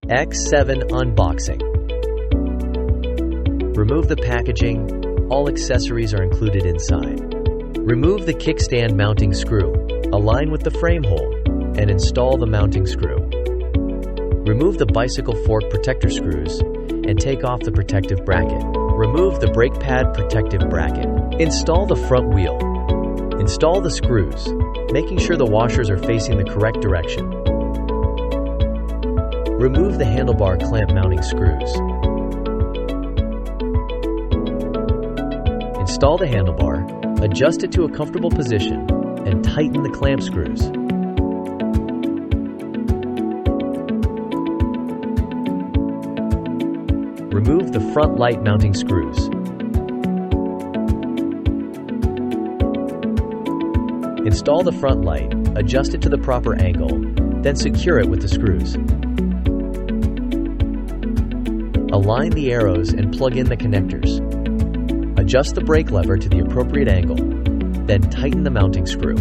X7 unboxing. Remove the packaging. All accessories are included inside. Remove the kickstand mounting screw, align with the frame hole, and install the mounting screw. Remove the bicycle fork protector screws and take off the protective bracket. Remove the brake pad protective bracket. Install the front wheel. Install the screws, making sure the washers are facing the correct direction. Remove the handlebar clamp mounting screws. Install the handlebar, adjust it to a comfortable position, and tighten the clamp screws. Remove the front light mounting screws. Install the front light, adjust it to the proper angle, then secure it with the screws. Align the arrows and plug in the connectors. Adjust the brake lever to the appropriate angle, then tighten the mounting screw.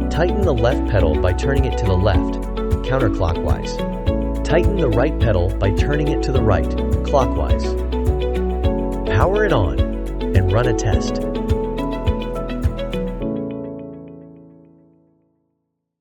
Tighten the left pedal by turning it to the left, counterclockwise. Tighten the right pedal by turning it to the right, clockwise. Power it on and run a test.